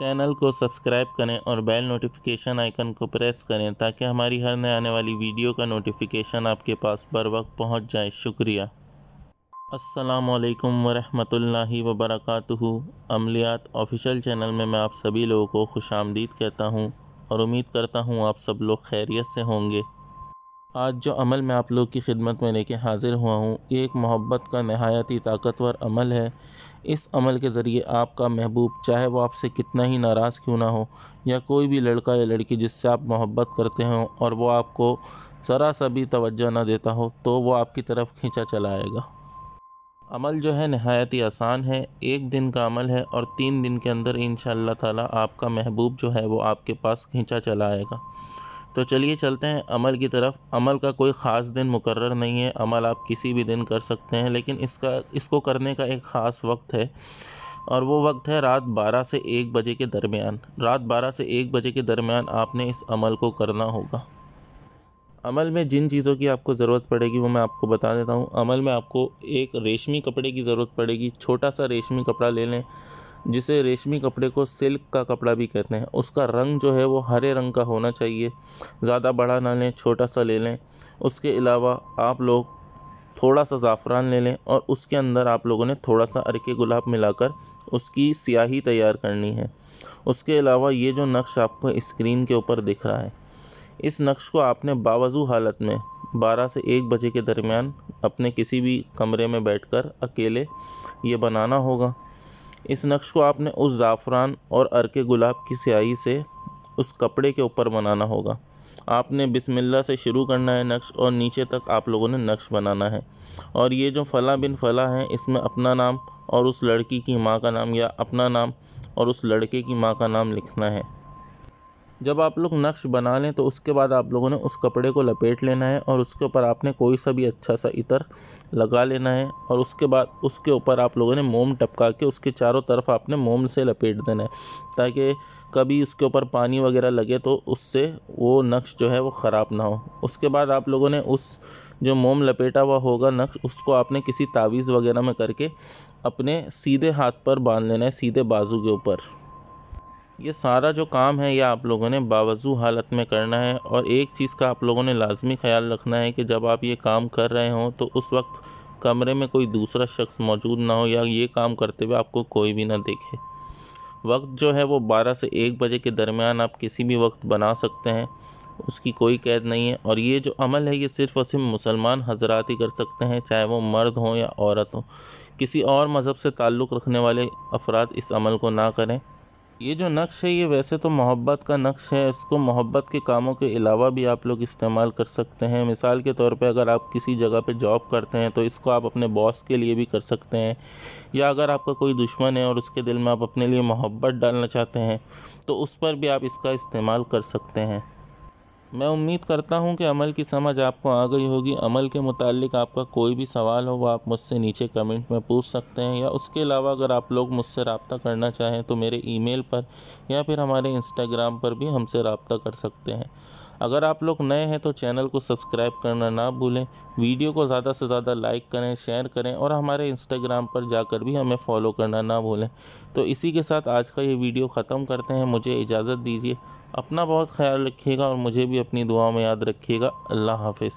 Channel को subscribe करें और बेल नोटिफिकेशन आइकन को प्रेस करें ताकि हमारी हर नए आने वाली वीडियो का नोटिफिकेशन आपके पास बर वक्त पहुँच जाए। शुक्रिया। अस्सलामुअलैकुम वरहमतुल्लाहि वबरकातुहू। अमलियात ऑफिशियल चैनल में मैं आप सभी लोगों को खुशामदीद कहता हूँ और उम्मीद करता हूँ आप सब लोग खैरियत से होंगे। आज जो अमल मैं आप लोग की खिदमत में लेके हाज़िर हुआ हूँ, ये एक मोहब्बत का नहायत ही ताकतवर अमल है। इस अमल के ज़रिए आपका महबूब, चाहे वो आपसे कितना ही नाराज़ क्यों ना हो, या कोई भी लड़का या लड़की जिससे आप मोहब्बत करते हो और वो आपको ज़रा सा भी तवज्जो ना देता हो, तो वो आपकी तरफ खींचा चला आएगा। अमल जो है नहायत ही आसान है, 1 दिन का अमल है और 3 दिन के अंदर इंशाअल्लाह ताला आपका महबूब जो है वो आपके पास खींचा चला आएगा। तो चलिए चलते हैं अमल की तरफ। अमल का कोई ख़ास दिन मुकर्रर नहीं है, अमल आप किसी भी दिन कर सकते हैं, लेकिन इसको करने का एक ख़ास वक्त है और वो वक्त है रात 12 से 1 बजे के दरमियान। रात 12 से 1 बजे के दरमियान आपने इस अमल को करना होगा। अमल में जिन चीज़ों की आपको ज़रूरत पड़ेगी वो मैं आपको बता देता हूँ। अमल में आपको एक रेशमी कपड़े की ज़रूरत पड़ेगी। छोटा सा रेशमी कपड़ा ले लें, जिसे रेशमी कपड़े को सिल्क का कपड़ा भी कहते हैं। उसका रंग जो है वो हरे रंग का होना चाहिए। ज़्यादा बड़ा ना लें, छोटा सा ले लें। उसके अलावा आप लोग थोड़ा सा ज़ाफ़रान ले लें और उसके अंदर आप लोगों ने थोड़ा सा अर्के गुलाब मिलाकर उसकी स्याही तैयार करनी है। उसके अलावा ये जो नक्श आपको स्क्रीन के ऊपर दिख रहा है, इस नक्श को आपने बावजू हालत में 12 से 1 बजे के दरमियान अपने किसी भी कमरे में बैठकर अकेले ये बनाना होगा। इस नक्श को आपने उस ज़ाफ़रान और अर्के गुलाब की स्याही से उस कपड़े के ऊपर बनाना होगा। आपने बिस्मिल्लाह से शुरू करना है नक्श और नीचे तक आप लोगों ने नक्श बनाना है। और ये जो फ़ला बिन फ़ला है, इसमें अपना नाम और उस लड़की की माँ का नाम, या अपना नाम और उस लड़के की माँ का नाम लिखना है। जब आप लोग नक्श बना लें तो उसके बाद आप लोगों ने उस कपड़े को लपेट लेना है और उसके ऊपर आपने कोई सा भी अच्छा सा इत्र लगा लेना है और उसके बाद उसके ऊपर आप लोगों ने मोम टपका के उसके चारों तरफ आपने मोम से लपेट देना है, ताकि कभी उसके ऊपर पानी वगैरह लगे तो उससे वो नक्श जो है वो ख़राब ना हो। उसके बाद आप लोगों ने उस जो मोम लपेटा हुआ होगा नक्श, उसको आपने किसी तावीज़ वगैरह में करके अपने सीधे हाथ पर बांध लेना है, सीधे बाजू के ऊपर। ये सारा जो काम है ये आप लोगों ने बावजू हालत में करना है। और एक चीज़ का आप लोगों ने लाजमी ख्याल रखना है कि जब आप ये काम कर रहे हों तो उस वक्त कमरे में कोई दूसरा शख्स मौजूद ना हो, या ये काम करते हुए आपको कोई भी ना देखे। वक्त जो है वो 12 से 1 बजे के दरमियान आप किसी भी वक्त बना सकते हैं, उसकी कोई कैद नहीं है। और ये जो अमल है ये सिर्फ़ और सिर्फ मुसलमान हजरात ही कर सकते हैं, चाहे वो मर्द हों या औरत हों। किसी और मज़हब से ताल्लुक़ रखने वाले अफराद इस अमल को ना करें। ये जो नक्श है ये वैसे तो मोहब्बत का नक्श है, इसको मोहब्बत के कामों के अलावा भी आप लोग इस्तेमाल कर सकते हैं। मिसाल के तौर पे अगर आप किसी जगह पे जॉब करते हैं तो इसको आप अपने बॉस के लिए भी कर सकते हैं, या अगर आपका कोई दुश्मन है और उसके दिल में आप अपने लिए मोहब्बत डालना चाहते हैं तो उस पर भी आप इसका इस्तेमाल कर सकते हैं। मैं उम्मीद करता हूं कि अमल की समझ आपको आ गई होगी। अमल के मुताल्लिक आपका कोई भी सवाल हो वो आप मुझसे नीचे कमेंट में पूछ सकते हैं, या उसके अलावा अगर आप लोग मुझसे रब्ता करना चाहें तो मेरे ईमेल पर या फिर हमारे इंस्टाग्राम पर भी हमसे रब्ता कर सकते हैं। अगर आप लोग नए हैं तो चैनल को सब्सक्राइब करना ना भूलें। वीडियो को ज़्यादा से ज़्यादा लाइक करें, शेयर करें और हमारे इंस्टाग्राम पर जाकर भी हमें फॉलो करना ना भूलें। तो इसी के साथ आज का ये वीडियो ख़त्म करते हैं। मुझे इजाज़त दीजिए। अपना बहुत ख्याल रखिएगा और मुझे भी अपनी दुआओं में याद रखिएगा। अल्लाह हाफ़िज़।